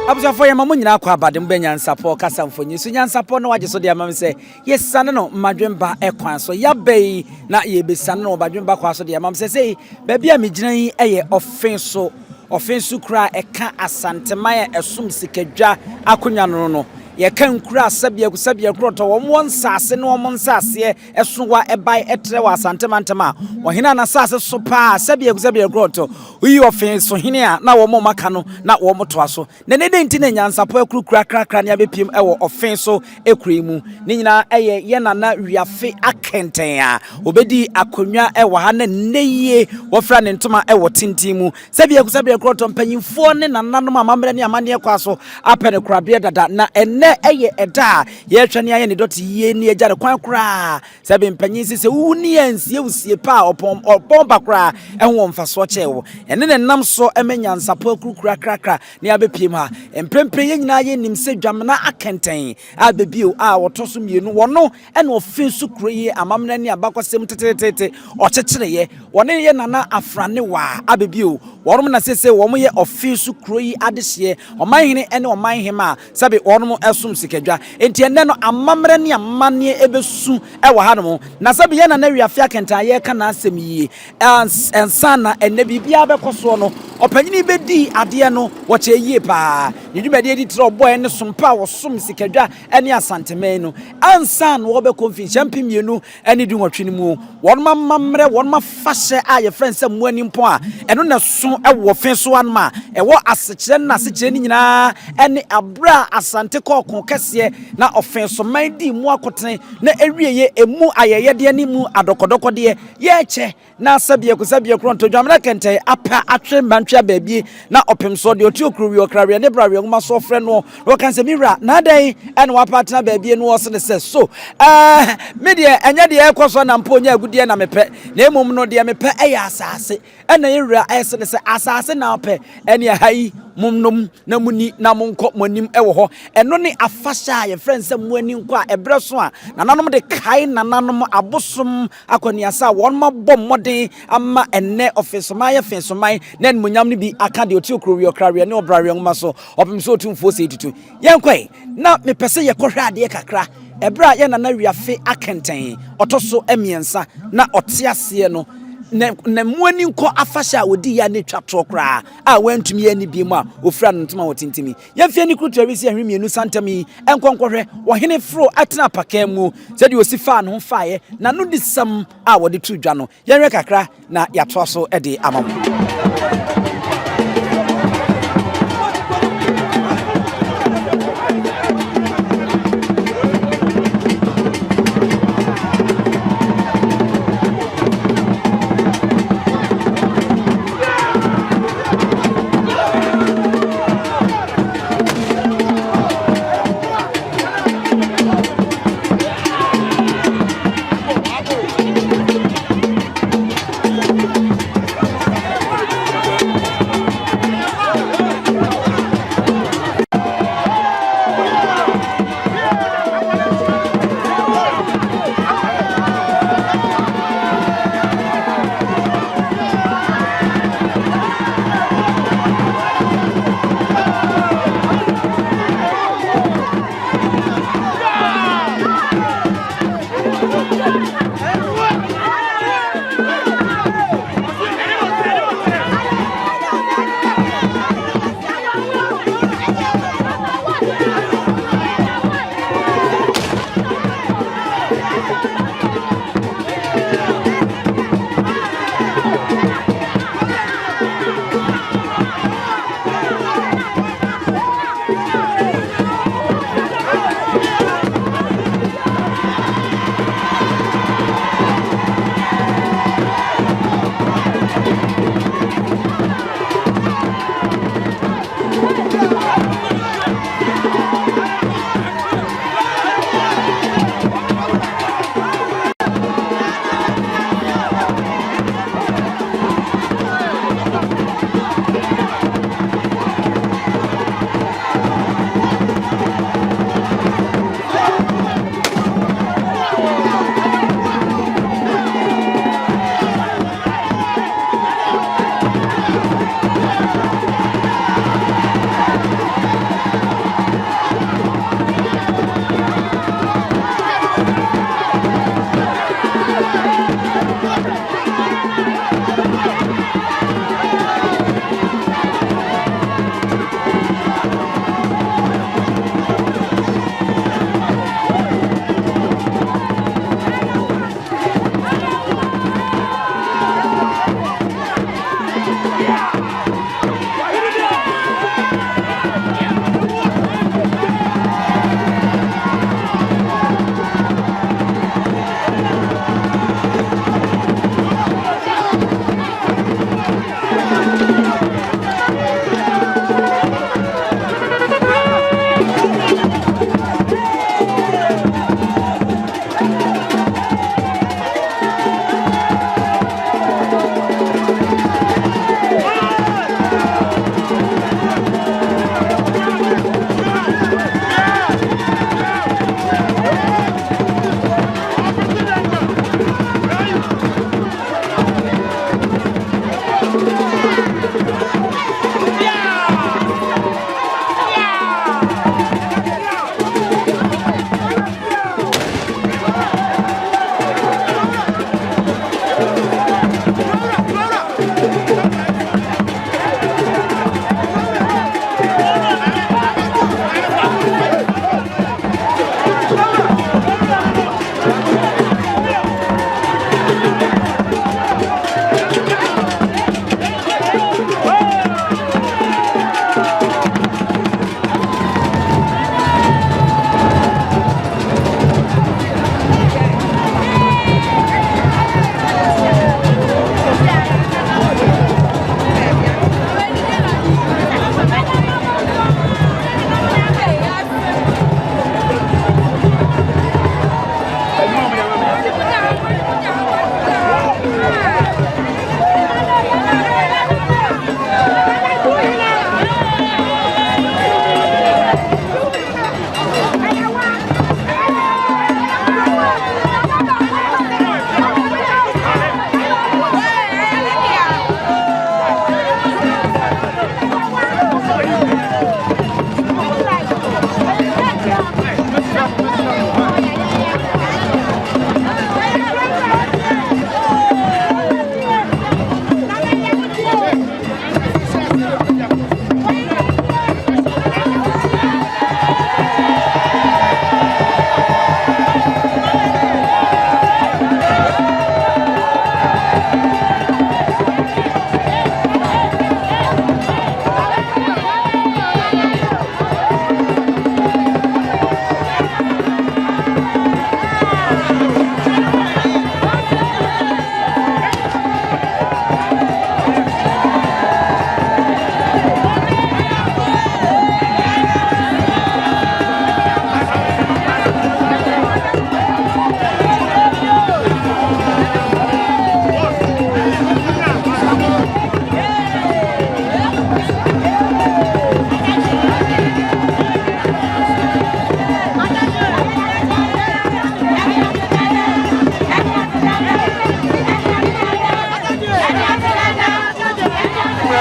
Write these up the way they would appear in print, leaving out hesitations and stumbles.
Abusafo ya mamu nyina akwa abade mbenya nsapo kasa mfonyi so nyansapo na waje so de amam se yesane no madwemba ekwan so yabai na yebesane no badwemba kwa so de amam se sei baabi a megyina yi eye offenso kra eka asanteman esum sikadwa akonya no ye kan kura sabia kroto wo nsase no wo nsase esowa ebai etre wa asantema wo hina na sase so pa sabia kroto uyi offense hine a na wo maka no na wo motoa so ne denti na nyansapo akurukura krakra ne abepiem e wo offense ekurimu ne nyina eye ye nana wiafe akenten a obedi akonwa e wo ha na neye wo fra ne ntoma e wo tintimu sabia kroto mpanyimfo ne nananom amamre ne amane kwa so apene kurabia dada na ene eye eda ye hwene aye ne doti ye ne agya kwan kra sabe mpanyin sese wuni ansie usie pa opom bakra enwo mfaso chewo ene ne nam so emenya nsapo akurukura krakra ne abepiem ha emprempre ye nyina ye nim se dwamna akenten abebio a wotoso mienu wono ene ofensu kroye amamna ne abakosem tetetete ochekireye wone ye nana afrane wa abebio wonom na sese wo mo ye ofensu kroyi adehye omanhene ene omanhema sabe wonom esum sikadwa enti enne no amamre ne amane ebesu ewo hanom na sabe ye na wiafe akenta ye ka na asem yi ensa na enne bibia bekoso no opanyini bedi ade no wo che yie pa nidwumade edi tro boy ne sompa wo som sikadwa ene asantemen no ansa no wo be konfi champimienu ene du nwatwe mu wonom amamre wonom afahye a ye friend sam muani mpo a eno na so ewo fenso anma ewo asechire na asechire ni nyina ene abra asante kokon kese na offenso mandi mu akoten na ewieye emu ayeyede ani mu adokodokode ye che na sabia kronto dwamna kente apa atwe mantwa baabie na opemso de oti okruwi okrawe ne brawe nguma so frɛ no wo kan se mira na dai ene wa partner baabie no wo se se so media enya de ekoso na mponya agudie na mepɛ na emom no de mepɛ eya asase ena yewura ese se asase na opɛ ene hai mumnum na muni na monko monim ewo ho eno ne afasha ye friend se muani nko a ebre so a nananom de kai nananom abosom akoniasa won mabɔ mmɔden ama enne officeman ye fensoman na munyam ne bi aka de oti okrowi okrawe ne obrawe ngoma so opim so otumfo se tutu yenkoi na mepese ye kɔhwɛ ade kakra ebra ye nana wiafe akenten otoso emiensa na otiase no na muani nko afasha odi ya ne twatro kra a wantumi ya ni bi mu a ofra no ntoma wotintimi yemfie ni krutu awisi ahwemienu santami enkonkohwe wo hene fro atena pakan mu sedi osifa no faaye na no disam a wode tu dwa no yenwe kakra na yato so ede amamu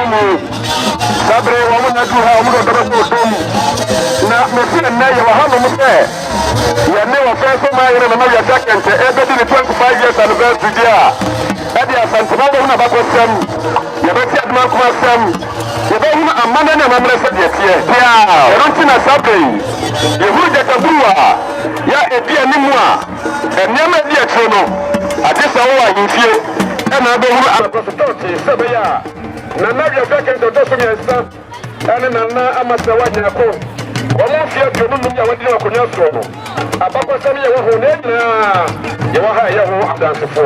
mu sabre wa mu na duha mu do do dum na me fi na ya wa ha mu se ya ne wa fa so ma yire na ya second e be di 25 years anniversary dia e dia santima do na ba ko sem ya be ti adma kuma sem ya be huna amana na mamre se dia tie dia e ronti na sabre ye hu je tabuwa ya e dia ni mu a e nyama dia tro no ade sa wo a yifie e na be huna apostate se be ya na na ya second do so mi esa ene na na amasa wa nya ko omo fie to no ya wadi na konya so no abakwa sami ya wo ho na nyina ya wa ha ya ho adansefo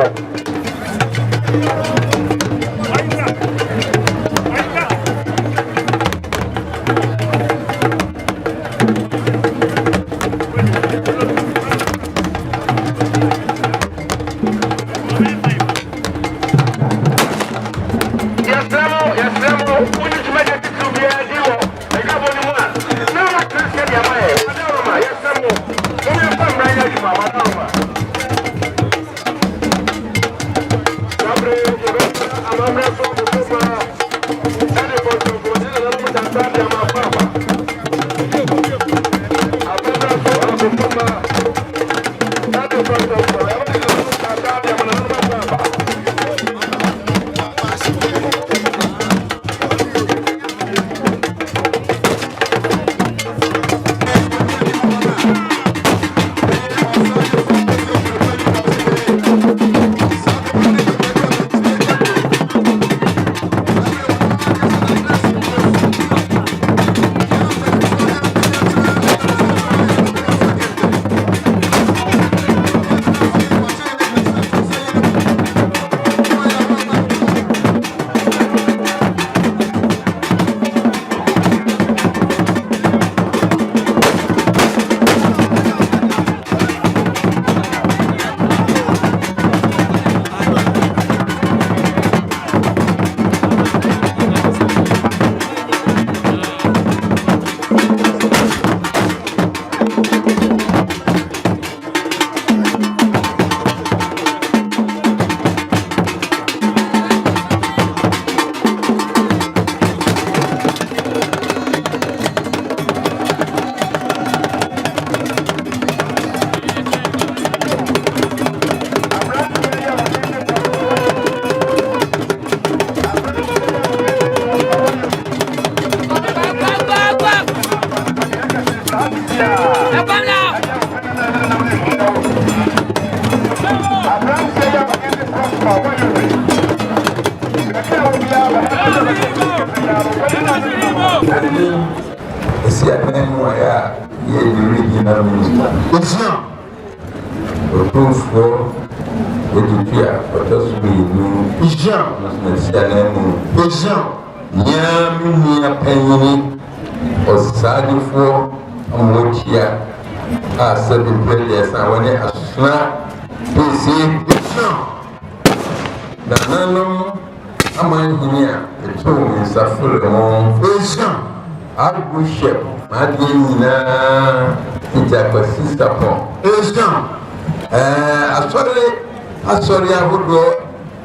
Sorry, I would go.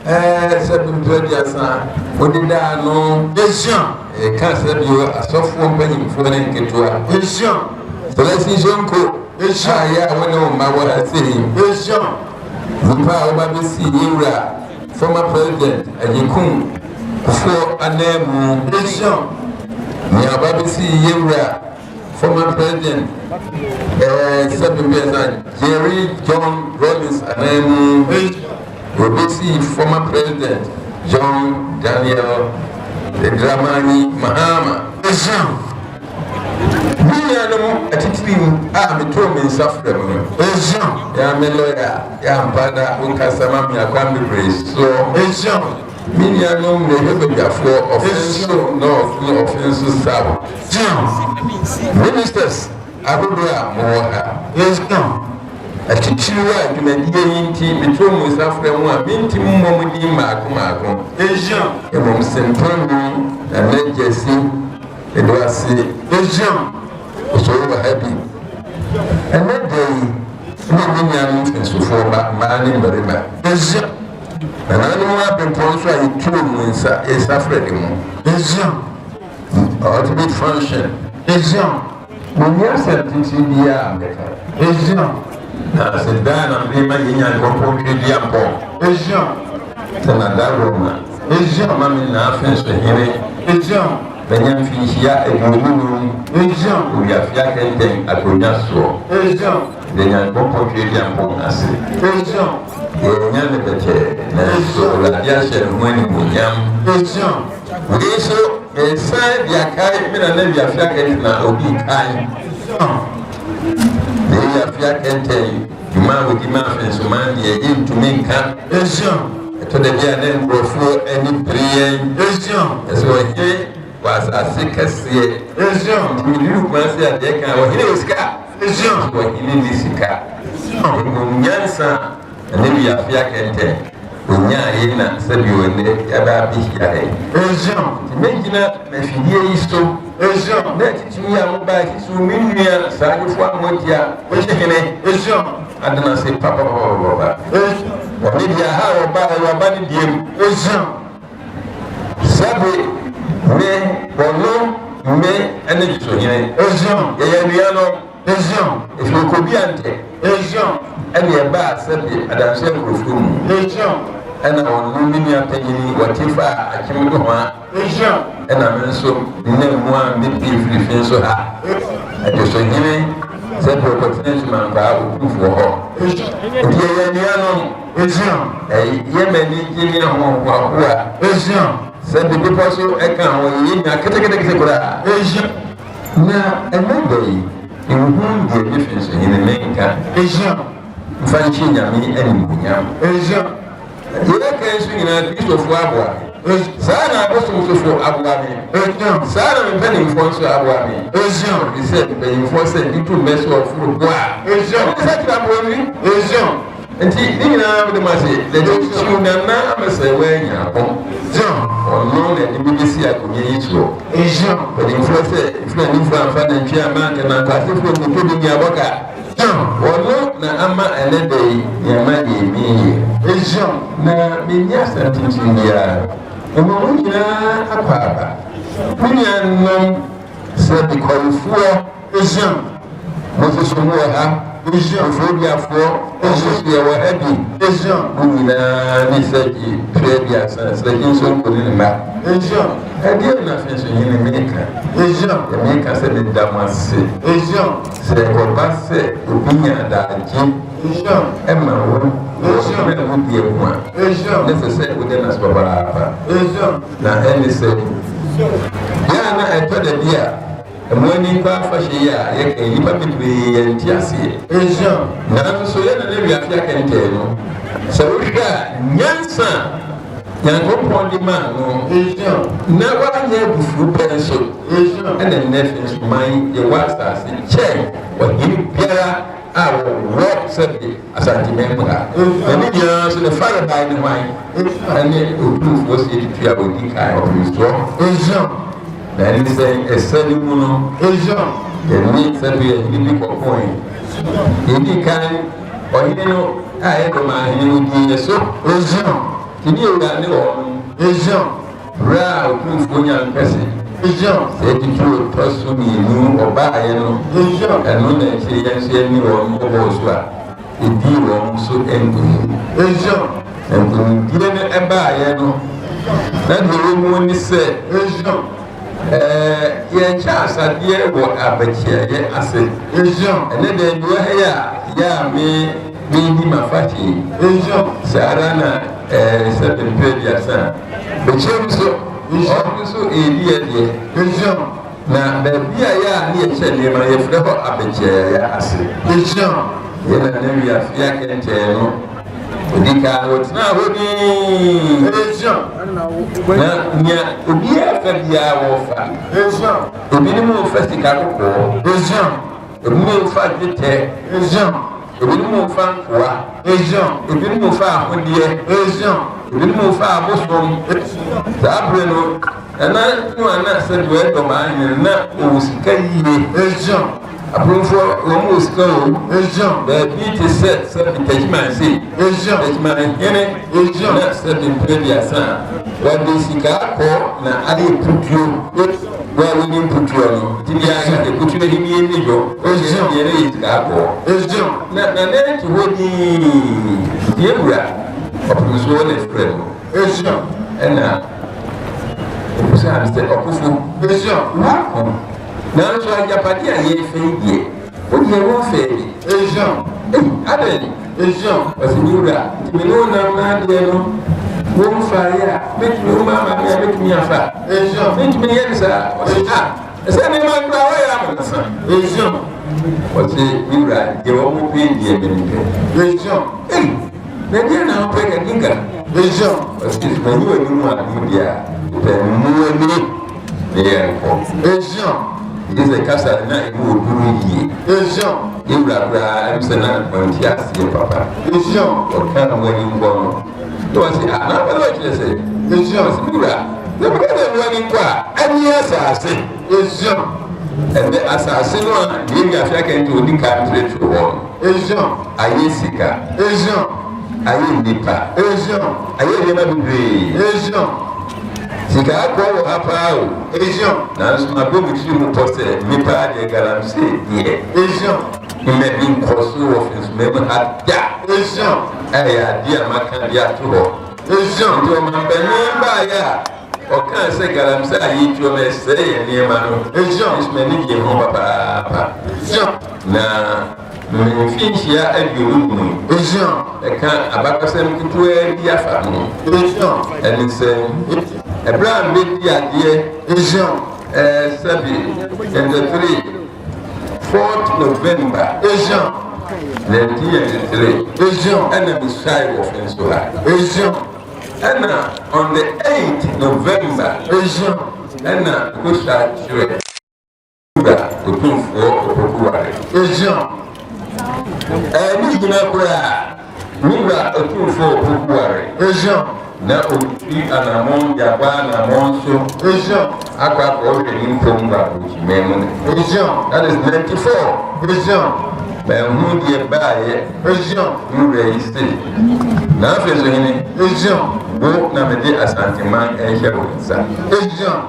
7 years. What did I know? A cancer, you are so full penny for an individual. So let's see, Jonko. Yeah, I know my what I say. The power of the Ira, former president, and Yakun, for a name, near Babisi Ira, former president, 7 years, Jerry John Rollins, and Babisi, former president, John Daniel Dramani Mahama. Minianum at Titim, I'm a Truman suffering. I'm a lawyer, I'm Pada, Unkasama, Kwambi Brace. So, Minianum, they have a for offensive, no offensive sab. Ministers, Abura, Moha. At Chichua, you may be in tea between with Africa, Minty Mommy Marco, Asian, and Mom Sentoni, and then Jessie, and was Asian, was over happy. And that day, no Minian and so forth, man in Marima. And I don't want to transfer it to is suffering. Ultimate function. When you are sentenced in the army, now sit down and be my young company. Then another woman is your mammy nothing to him. When you finish here, a room, we have yakin at Runaso. Then I go for Jambonas. You never better, so that yes, when we jam. We so a side yakai, and then you have yakin now, be kind. They have yakin, you man with the muffins, man, you to make camp. To the Diana go for any prayer. As well, he was a sick as ye. You must say, they can he was car. What he needs is car. Yansa, and then we have Yakente. When Yana said you and they ever be here. Imagine that, if he is so. Let it me out by his million, Sally for 1 year. I don't say Papa. Maybe I have a bad game. Sabi, me, or no, me, and it's so here. If you could be ante, and your bar said, and I'm saying, and I will be near penny, whatever I came to one, and I'm so never one big free so high. And you say, said for potential man for her. Yemen, Jimmy, said the people so account when you are now, and maybe you won't be a difference in the main car. Fanchina me anymore. You can't swing a piece of wabwa. Sana was also for Abuami. Sana penny for Abuami. He said, paying for sending to mess of food. Is that Abuami? And he didn't have the message. They don't shoot them now. I say, where you are home. Or no, that the BBC I could hear you. But in first, if you're in front of chairman, and I'm passing from the pudding your boca. Or no, Nama and a day, your money, me. Now, be yes, and teaching the Monia Papa. William said the call for is young. Moses Moha. Phobia for we were heavy. We said, Fabias, and saying so good in the map. I did nothing in the maker. The maker said in Damas, say, or Basse, opinion that Jim, Emma would be a woman. Necessary within us, Papa. Now, Andy said, Yana, I told the dear. Morning for she a liberty and Tiasi. Now, so then I can tell you. So we got Yansa, young upon the man. Now, what I have before pencil, and then nephews mine, the wax as the chair, what you Pierre, I will walk Sunday as I remember. And then you so the fire by the wine, and then you proof was it to have a kind of his draw. Then he said, a ceremony, the needs that we are living for point. If he can, or you know, I had a man, he would be a so. He knew that no Brow, proof for young person. Said the truth, trust to me, new or buy, and no, and say, and say, any or more, a deal or so angry. And when you didn't buy, that the woman said, your chance at the air or abatia, I said, and then you are here, ya me, my fatty, Sarana, 7 period, son. But you also a dear, now, the Bia near Chelly, my friend, abatia, I said, then I never have yak tell. Dika what's now holding Ubia Fabia Wofa. The minimum festival the moon fat the the minimum fan the minimum far when the minimum far Muslim, the Abreno, and I said, well, the man, and that was Kayi. Approfo wɔn sika o. Ejan. Baabi te sɛ bitagima se. Ejan. Bitagima hene. Ejan. Na sɛ bimpire asa. Wɔde sika akɔ na ade putuo. Wɔn ni putuo no. Ti bi aka de putuo ni mi ni jo. Ejan. Yɛrɛ yi sika akɔ. Ejan. Na ne ti hɔ ni yewura. Ɔpɔnso wɔn efirɛ no. Ejan. Ɛna ɔpɔnso a sɛ ɔpɔnso. Ejan. Wa. Nanso ajapade a yɛfɛ die wodi ɛwɔ fɛɛbi ejan adɛni ejan ɔsiniwura tìmínú nam n'adeɛ no wɔn faayɛ a mɛtumi wɔn ama mi a mɛtumi afa ejan mɛtumi yɛ nisa ɔsi a ɛsɛ ne ma nkura wɔyɛ amanasa ejan ɔsi niwura deɛ wɔn pe deɛ bɛni pɛ ejan na deɛ na wɔpɛ ka dinka ejan ɔsi mɛnyi wɔ nimu a nimu deɛ a pɛ mu ani ne yɛ nkɔ ejan. Ise kasa na emu oduru yie. Ejan. Ewura kura emse na kwanti asiye papa. Ejan. Oka na wani ngbono. Do wasi na wala kile se. Ejan. Wasi ewura. Na baka na wani kwa ani asase. Ejan. Ebe asase no a ye ga afia kan ti odi country to won. Ejan. Aye sika. Ejan. Aye nipa. Ejan. Aye nipa bibre. Ejan. Sika akɔ wɔ ha paa o. Ejan. Nanso abo mi fi mu tɔ sɛ nipa de galamsey deɛ. Ejan. Mmɛ bi nkɔ so wɔ finsumɛ mu ha da. Ejan. Ɛyɛ adi a maka di ato hɔ. Ejan. Nti ɔmampanin baayɛ a ɔka sɛ galamsey a yi tuo mɛ sɛ yɛ nneɛma no. Ejan. Finsumɛ ni gye ho papaapa. Ejan. Na mmefi nhyia aduonu mu. Ejan. Ɛka abakɔsɛm ketewa bi afa ho. Ejan. Ɛne sɛ Abraham made the idea. Ejan. 4th November. Ejan. 1983. Ejan. And I'm shy of Insula. Ejan. And on the 8th November. Ejan. And I'm shy of the proof for Ejan. And you know where we were a proof for Ejan. Na obi anamon jaba anamon so Ejan akwa ko ni mpomba ojimenu Ejan that is 94 Ejan ba hu die baaye Ejan mu reiste na fezo hini Ejan bo na mede asanteman ehye wonsa Ejan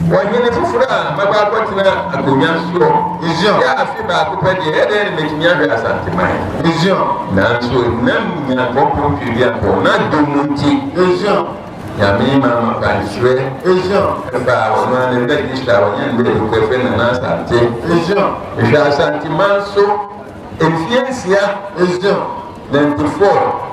wanyene fufura magba kwatina akonya so Ejan ya afi ba ko pede ede ni metimi ahwe asanteman Ejan na so nam nya kopon bia ko na domunti Ejan ya mi mama kanjwe Ejan ba wona ne be disha wanya ne ko fe na asante Ejan ja asanteman so enfiansia Ejan 94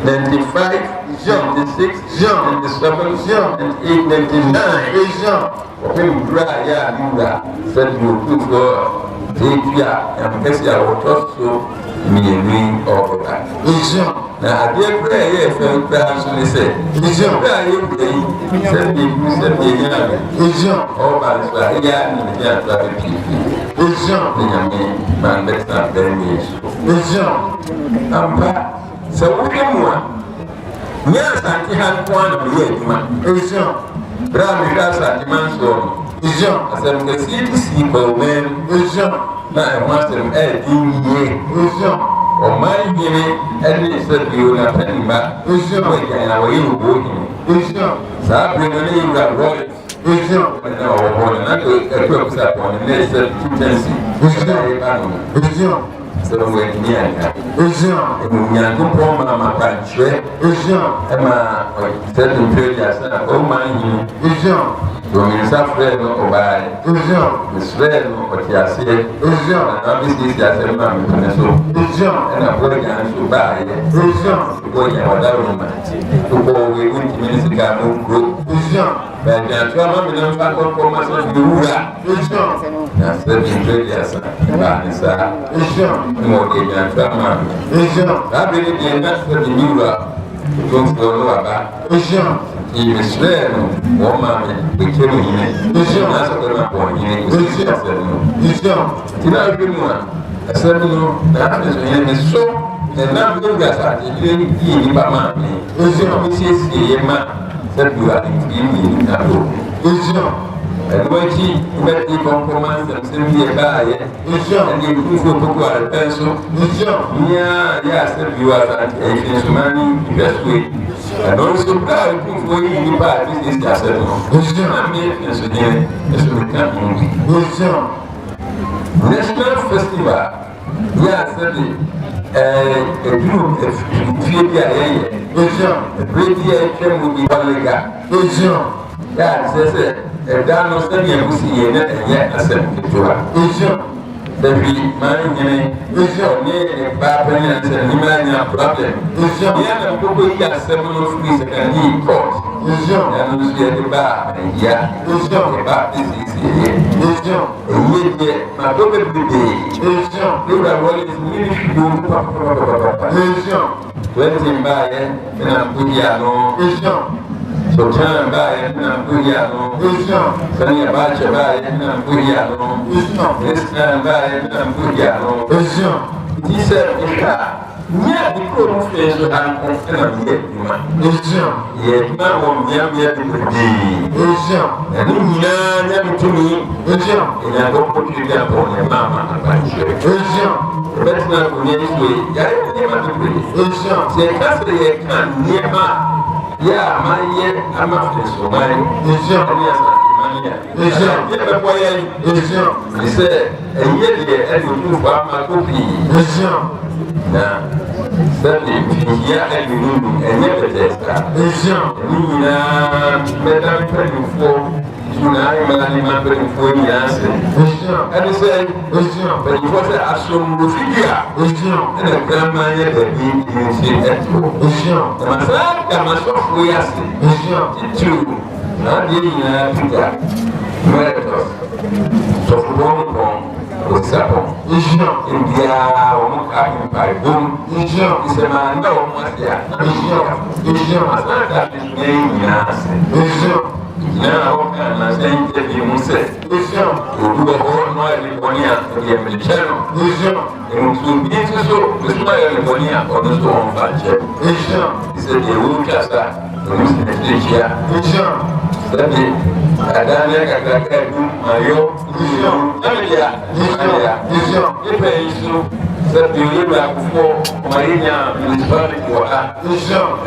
95 96 97 98 99 Ejan when dry ya nura said you put for Etia and Kessia water so me or that Ejan na adie prayer ye fe prayer so say Ejan prayer ye pray said me ya Ejan o ba so ya ni ya to be pipi Ejan ni me man better than me Ejan ampa so we mo nya santi han kwa na me aduma Ejan bra mi da santi man so Ejan asem ke si ko men Ejan na e master dinye Ejan o mai gini eni se biu na penba Ejan we ya we yu bo ni Ejan sa bi no ni ra roy Ejan na o bo na ko e ko sa ko ni se tendency Ejan e ba no Ejan so we ni aka Ejan e mu nya ko po ma pa chwe Ejan e ma o se dun period asa o mai ni Ejan domin safre no obai Ejan Israel no otiase Ejan na bisi siase ma mi peneso Ejan na program so bai Ejan ko ya wadaru ma ko we unti minisika no gro Ejan ba ja twa ma mi no fa ko ma so biura Ejan na se bi asa ba ni sa Ejan mo de ja twa ma Ejan ba bi ni de na se bi biura ko no aba Ejan Israel no mama me kero yine Ejan na so na ko yine Ejan tina bi mu a asem no na so yine so na bi ga sa ti ni ba ma me Ejan mi si ye ma se bi wa ni na do Ejan And when she met the compromise and simply a guy, and you do for a pencil, yes, you are at a money, best way. And also, proud for you, this is just a maintenance again, as we come. National Festival, yes, a group of Philia, a great year came with the Balaga. That says it. Dan no sɛ deɛ wosi yɛ na ɛyɛ asɛm ketewa. Dabi maa nyene ɔne baa panyin sɛ nima nya problem. Yɛ na nkoko yi asɛm no firi sekandi court. Ɛno nso yɛde baa ɛyia. Ɛba esisi yɛ. Ɛyie deɛ ma dɔ bɛ bebree. Lewura wɔle mini fido papapapapa. Wɛnti mbaa yɛ ɛna nkodi ano. So time by Nambuya, Sanya Bacha by Nambuya, this time by Nambuya. He said, yeah, the court face and yet now on Yamia and you to me, and I don't put you down on your mamma. That's not the way. I never do. Say, Cassidy can near my. Yeah, my year, I'm not this for mine. Is your he said, and yet, and you move out my cookie. Now, certainly, here and you and never test that. Madame Penny for tonight, Penny for years. And he said, but he was a assumed figure. And a grandma never did my son, I must have we asked you. Not Peter. So, what's up? India, by boom. Is a man, no, what's that? That is name, now, I think if you must say, you do a whole night Bonia to the military. And to be so, the smile Bonia or the storm budget. He said, you will just that. Study, I don't like a mayo, if I so, that you live like before Marina municipality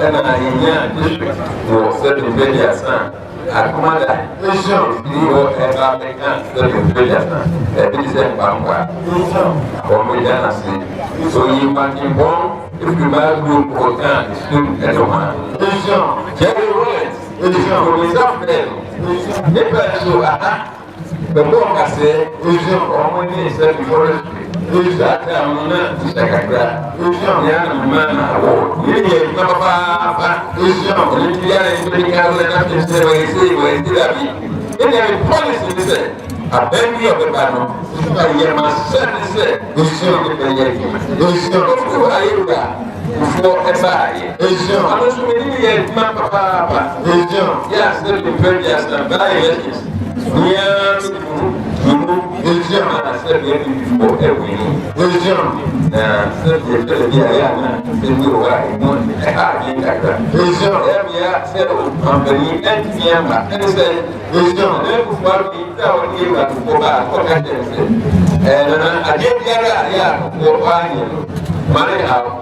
and I district for certain very son. Akumada, you ever make certain very son, Bangwa, or Medana. So you want him born if you buy group or can, student and one. Jerry Rollins. If I so, the book I say, only said before that I'm not like a grab. Young man, you need Papa, and you are in the Carolina, you say, where did I be? And I promise you, say, a baby of the battle. I hear my son say, you should be the before a buy. I was really my papa. Yes, let me pay yes, and buy yes. Yes, I said, before every now, certainly, I do I want a hard like that. Every settled company and Yama, and said, never for me, down here for what I said. And I did get for buying my house.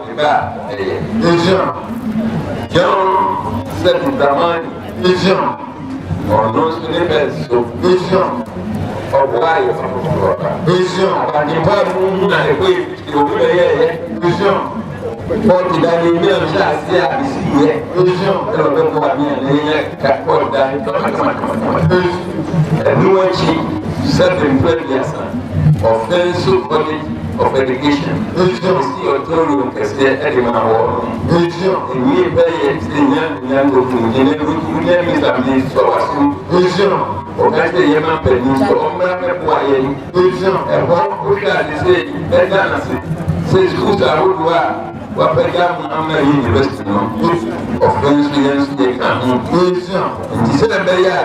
John said to Dramani, or no students, so of why and the person I wait to go 40 million last year, and no one she said in previous offensive body of education. See authority can say anyone or and we pay young who name is a minister or that's the Yemen Penny, so I'm and what we can say, says who's a good what I'm a university of friends, they come. And he said, I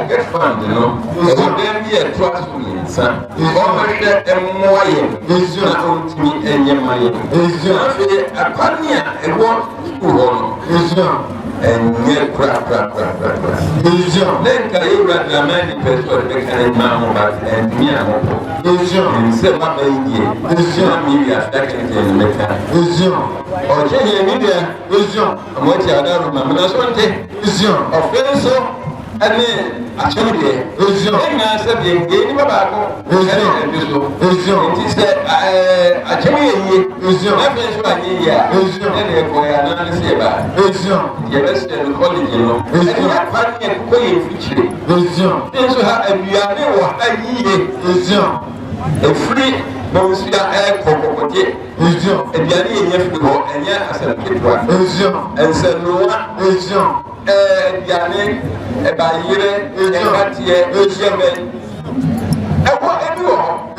get fun, you know. And then be a trust me, son. Almost and more, is not to me and your money. Is a pioneer and walk to one. and yet crap. Then can you write the man person that can mamma and me and say what they did. Me as second in the mecha. Or change media, and what you are remember that's one thing. Offense and then actually, I said the game about it is actually yes, and college, you know, and you have quite a quay feature. Things will have a free Monsieur Air Cocotier, and Yanni and Yan as a kid one, and said no, Yanni, a Bayere, a Matier, a German. And what I do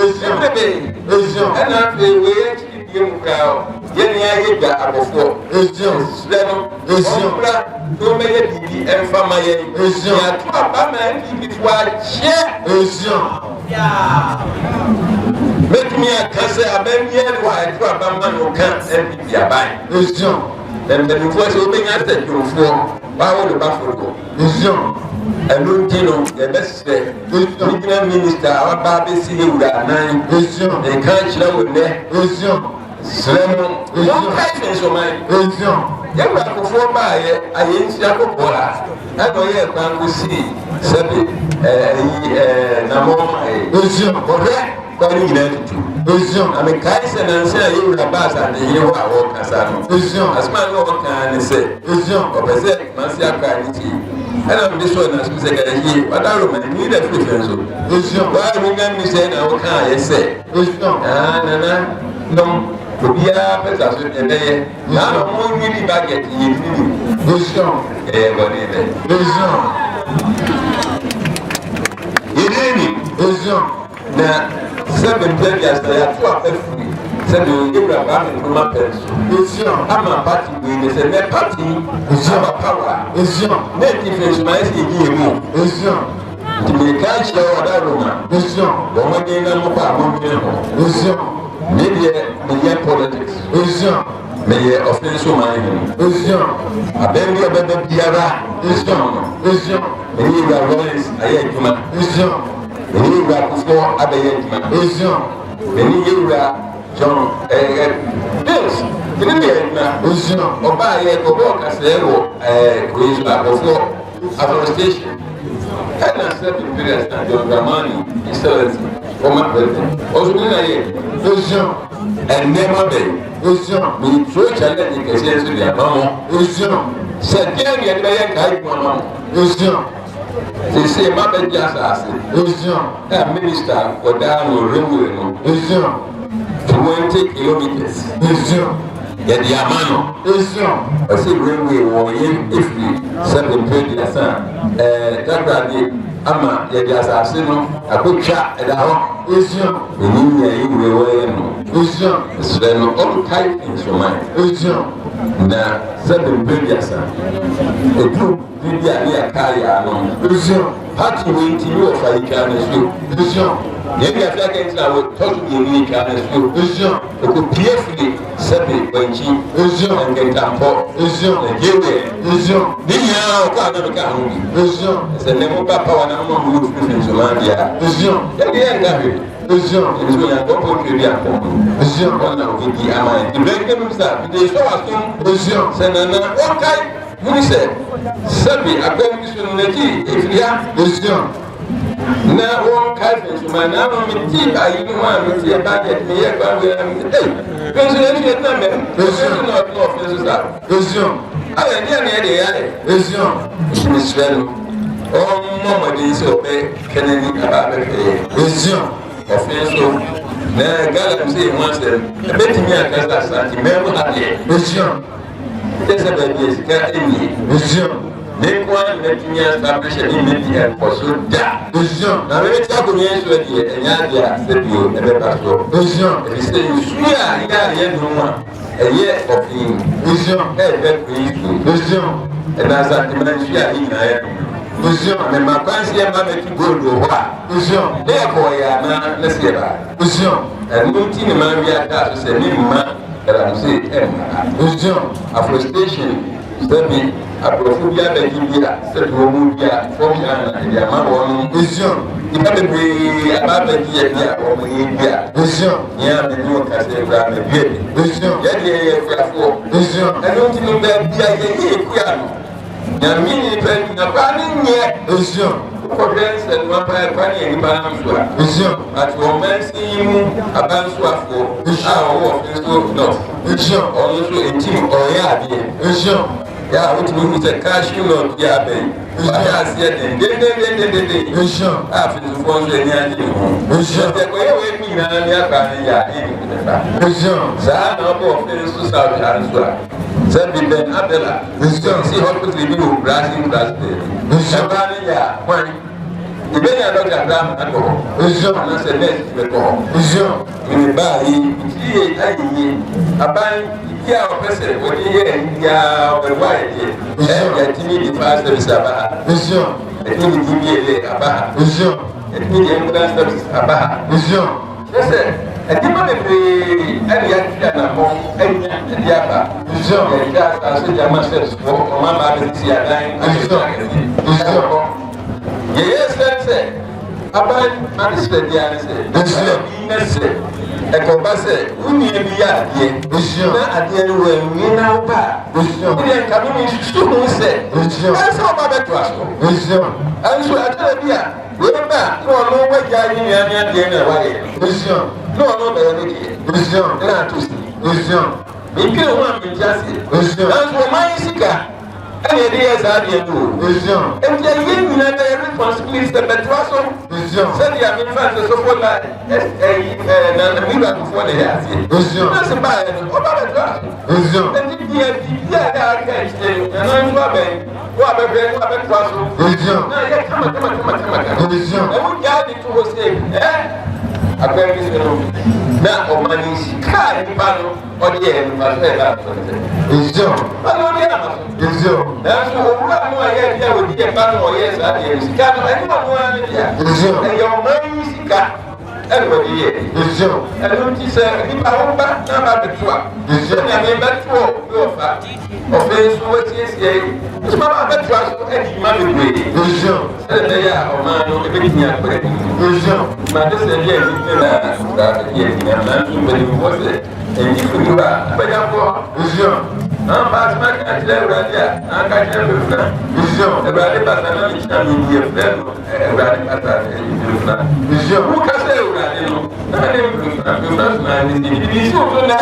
is and I'm the way to give him crowd. Yenny before. Don't make it and for my make me a cancer, a baby, why I drop a man who can't send me a buy. And then it was opening at the for Bao the Buffalo. And Luntino, the best minister, our baby see you that night. They can't show there. Slam, long kindness of mine. Young before by I ain't Sapola. I know you can see Sabi Namo. Quite identity. I mean, Kaiser and say you have passed and you are all Casano. As my Lord can say, Opposite Marcia Quality. And I'm this one as we say, but I don't need a difference. Why remember me saying, I can't say, no. To be a person a day, now I'm really back at you. Now, 7 years, they are 12. Said you give a back from my pencil. I'm a party with a party. It's a power. It's your native is my CDMO. It's your to be catch your other woman. It's your woman in a mobile. It's your media politics. It's your media official mind. It's your a baby of the Diara. It's your. It's your. Many of our lawyers, I hate you. It's your. Many of our before I hate you. It's your. Many of our John Bills. It's your. Oba ye Obo Casero, before afforestation. And I said to Pires and John Dramani, Excellency, former president. Also, it's your. And never be. It's your. We throw challenge in case to their mama. It's your. Said, get me a mama. It's your. They say, Mother just asked it. It's your. That minister for down or ring. It's your. 20 kilometers. It's your. Get the Amano. It's your. I see railway or in if we 7 years. That Ama, yes, I see no. I could chat at our. It's your. You will. It's your. It's all type in your mind. It's your. Now, 7 years. A group did the carry. It's your. Party waiting you of a can. It's your. Maybe I think I would talk to you can. It's your. It could carefully set it when she is your and get up for. It's your. It's your. This now, can't come. It's your. It's a name power and I'm not moving to Somalia. It's your. It's your. It's your. Don't put your phone. It's your. One of the Amai. The break start. They show us. It's your. Send another. Okay. Who said, Sabi, I'm going to if you have. It's your. Now, one cousin to my now, I even want to see a packet me here, but president, not officer. It's your. I am it's your. Miss Fellow. Oh, Mamma, this obey Kennedy about the it's your. Official. Now, God, I'm saying once, betting me at that, remember that it's your. There's a baby, it's your. Make one let me establish an immediate for so that. Now, let's talk to me and Yadia said you ever pass. He said, you swear, you got a year of him. And as I dementia in I and my fancy mamma to go to what? Therefore, let's get back. And Muntin Maria Tasso said, that I'm saying, afforestation, aborɔfo bi abɛgye bi a sɛ deɛ wɔn bi a fɔm Ghana ɛde ama wɔn vision nipa bebree aba abɛgye yɛ bi a wɔn yɛ bi a vision nyɛ abɛgye wɔn kasa ekura na bi ebi vision yɛde yɛ kurafoɔ vision ɛno nti no baabi a yɛyɛ ekura no nyame nipa na ba ne nyɛ vision kɔhwɛ nsɛ no apa ɛkwa ne yɛ nipa nam so a vision ati wɔn mɛnsi yi mu abansoafoɔ a wɔwɔ ɔfin so north vision ɔno nso etim ɔyɛ adeɛ vision yà á wọ́n ti mú sẹ́ káṣí lọ bí abẹ́ yìí wà á sí ẹ̀ dédédédédédé á fi tó fọ́n sọ ní adé ìhun ẹ̀sẹ̀ kò yẹ wọ́n mi nà ní àgbà ní yà á yìí nípa sáà náà bọ̀ fẹ́rẹ́ sọ sáwọ́dì àrùsọ à sẹ́bi bẹ́ẹ̀ abẹ́là sí hospital bí wò brazil ẹ̀ bá ní yà wọ́n ìbéèrè àdọ́gà dáàmú àtọ̀ àlọ́sẹ̀ nẹ́ẹ̀sì bẹ́tọ̀ ìrìn báyìí ìdíyẹ ayẹyẹ abáyé kí a ọ̀fẹ́sẹ̀ wọ́n yẹ ẹ̀yà ọ̀bẹ̀wá ẹ̀yẹ ẹ̀yà tí mi di fast service àbá ẹ̀tí mi di bí ẹ̀lẹ́ àbá ẹ̀tí mi di ambulance service àbá ẹ̀sẹ̀ ẹ̀dí má bèbèrè ẹ̀yà tí a nà mọ́ ẹ̀yà ẹ̀dí àbá ẹ̀yà àṣẹjà má sẹ́ẹ̀sì fọ́ ọmọ àbá bẹ̀rẹ̀ sí àdáyé yɛyɛ sɛ aban ade sɛ deɛ ane sɛ ɛbi na sɛ ɛkɔba sɛ wo nua bi yɛ adeɛ na adeɛ no wɔ anwie na woba a wodeɛ nka no mesusu ho sɛ ɛsɛ woba bɛtoa so ɛnso akyerɛ bi a woba a na ɔno wagya ne nuane adeɛ no a wayɛ na ɔno bɛyɛ no deɛ na ato si mentwene ho a mentya se nanso ɔman yi sika ɛna yɛde yɛ saa deɛ no nti ɛyɛ nyina na yɛ responsibility sɛ bɛtoa so sɛdeɛ mefa sɛ sɔfo na mewurakofoɔ na yɛ aseɛ na se baeɛ no ɔba bɛtoa so nti deɛ biribia a yɛ aka akyire ɛno nso abɛn wo abɛbrɛ wo abɛtoa so na yɛ kamakamakama ɛwo gyaa de to hɔ sɛ akwai bi sɛ no na ɔma ne sika a nipa no ɔde yɛ nipa sɛ ɛba asɔre ɔno ɔde ama so nanso owura no a yɛ deɛ wɔde yɛ ba no ɔyɛ saa deɛ sika no ɛne ɔno ara no deɛ ɛyɛ ɔma yi sika ɛne wɔde yɛ ɛno nti sɛ nipa woba na ba bɛto a sɛnea mebɛtoɔ bi ɔfa ɔfɛ nso wɔasiesie nso mama bɛto a so adi ma bebree sɛde bɛyɛ a ɔma no ɛbɛtumi akpɛ made sɛ deɛ ɛdi na yɛ gyina nanso mpanimfoɔ sɛ ɛnyifo ni hɔ a abɛgyafoɔ baasoma ka kyerɛ awurade a anka kyerɛ bɛfuna awurade basa na mekyina menyɛ frɛ no awurade basa bɛfuna woka sɛ awurade no na ne bɛfuna sona ne sɛ bibi si wo so nɛ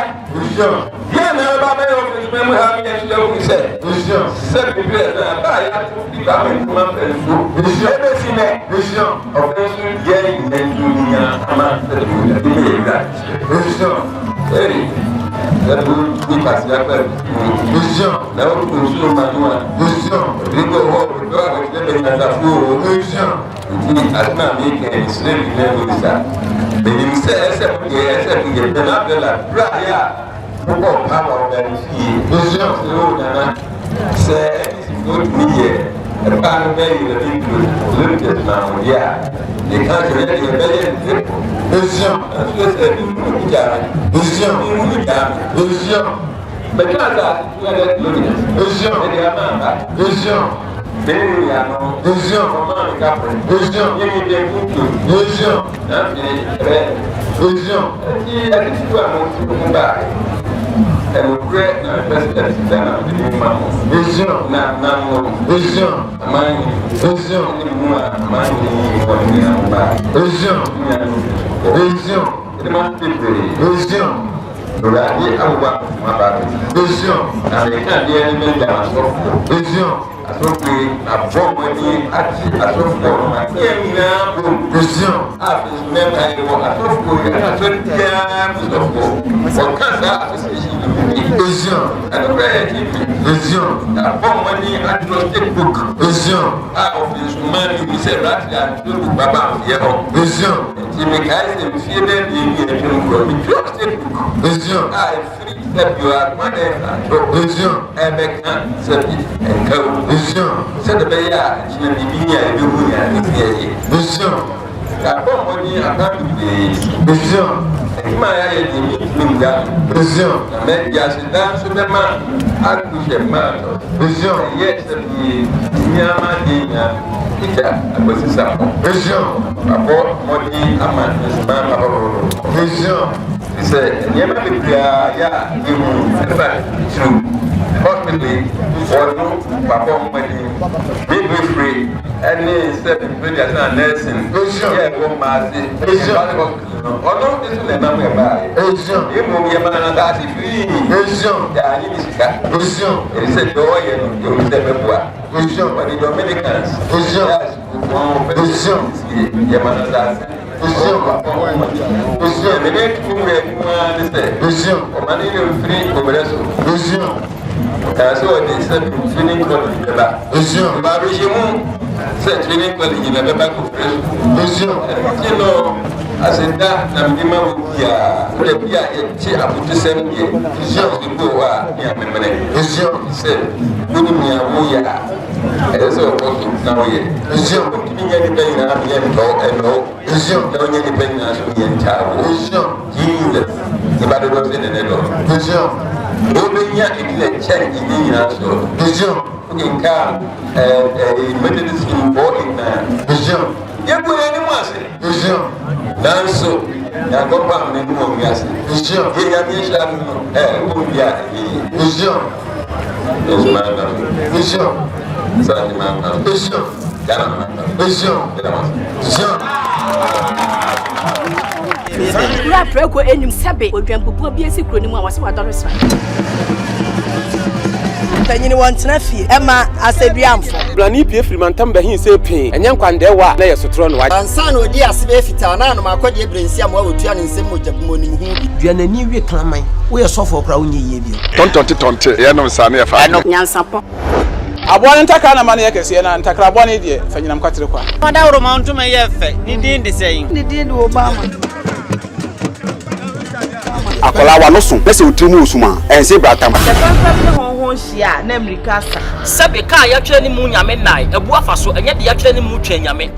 yɛ na ɛba bɛyɛ ɔfisoma mu ha meyɛ kyerɛ wo sɛ bebrɛ na baa yɛato nipa mentoma mpa nsuo ɛbɛsi nɛ ɔfɛ nso yɛ nyina nsuo nyina ama sɛ awurade ne yɛ wurade ɛdu nipa si apɛ na o tun su manua rigo hɔ do a wɔde bɛ nyasafo o nti asena mi kɛ nisire mi lɛ mi sa benim sɛ ɛsɛ mu yɛ bɛn abɛla bra yɛ a kɔkɔ pa wa ɔda ni fie sɛ o nana sɛ ɛnisi o tumi yɛ ɛba no bɛ yɛ bi do lori tɛ tuma o yɛ a de kan kyerɛ yɛ bɛ yɛ nse po ɛnso sɛ bi mu jara mu jara bɛtɛ asa yɛrɛ lónìí ɛdi ama aba bɛyɛ ni yanu ɔmɔ mi ka pɛ yɛ mi bɛ kutu n'afi ɛbɛ ɛti ɛti tu a mo tu mo ba ɛnukurɛ na president dana ɔdi ni ma mo na mo amanyi ɛni mu a amanyi ɔdi ni amu ba ɛdi ma ti bebree. Awurade awowa ma ba bi na meka deɛ ne bɛgya asɔfoɔ asɔfoɔ abɔ wɔni akyi asɔfoɔ no ateɛ nyinaa bom afei so mɛma yɛ wɔ asɔfoɔ yɛ asɔre biara mu sɔfoɔ wɔka saa association no bi ɛnokora yɛ tipi abɔ wɔni agnostic book a ɔfiri so ma ne bi sɛ rati agnostic book baba amfeɛ hɔ nti mekae sɛ mfie bɛɛ bie bi atwam korɔ metwerɛ state book a ɛfiri sɛ bioakoma dɛ mfantɔ ɛbɛka sɛ bi ɛnka wo sɛde bɛyɛ a kyina biribi ni a ɛbɛhu ni a ne sɛ yɛyɛ abɔ mmɔden aba bebree ma ya ye ni minga vision mais ya c'est dans ce même accoucher ma vision yes ni nyama dinya ita akwai sa vision abo modi ama ma baba vision c'est nyama bibia ya imu eba true ultimately for no papa modi be free any step in media and nursing vision yeah go mazi vision ono this le na me ba vision imu ye mana na si free vision ya ni sika vision it said do ye no you say be boa vision for the Dominicans vision vision ye mana da vision vision me ne tu me kuma ni say vision o mani le free obreso vision so the step training college ba vision ba vision c'est training college na be ba ko vision you know asenda na mjima bukia kule pia chi abutu semye vision ko wa ya memene vision c'est kuni mi abuya eso ko na oye vision kuni nyani be na mi eno vision na nyani be na so yen tawo vision Jesus ibado do se ne do vision obenya ikile chen idi na so vision kukinka medicine bo ina vision yego ni mwase vision danso ya gopa me ni mo miase vision ye ya mi sha no ko bia vision vision sa ni ma vision kana vision vision Kura preko enim sebe odwampopo bi esi kuro ni mu a wase wadore sra. Tanyini wontena fie ema aseduamfo. Blani pie frimantam bahin se pin enye nkwande wa na yesotro no wa. Ansa na odi asebe fita na no makode ebrensi am wa otua ne nsem mojabu monim hu bi. Duanani wie klaman wo ye sofo kra wo nye yie bi. Tontonte ye no sane ya fa. Nyansapo. Abone ntaka na mane yakese na ntakra abone die fanyinam kwatere kwa. Mada woro ma ntuma ye fe ni din de sei. Ni din de Obama. Akola wa no so pese otrimu osuma ense bratam The concept ho hia na America sa Sabe ka ya twa ni mu nyame nai ebu afa so enye de ya twa ni mu twa nyame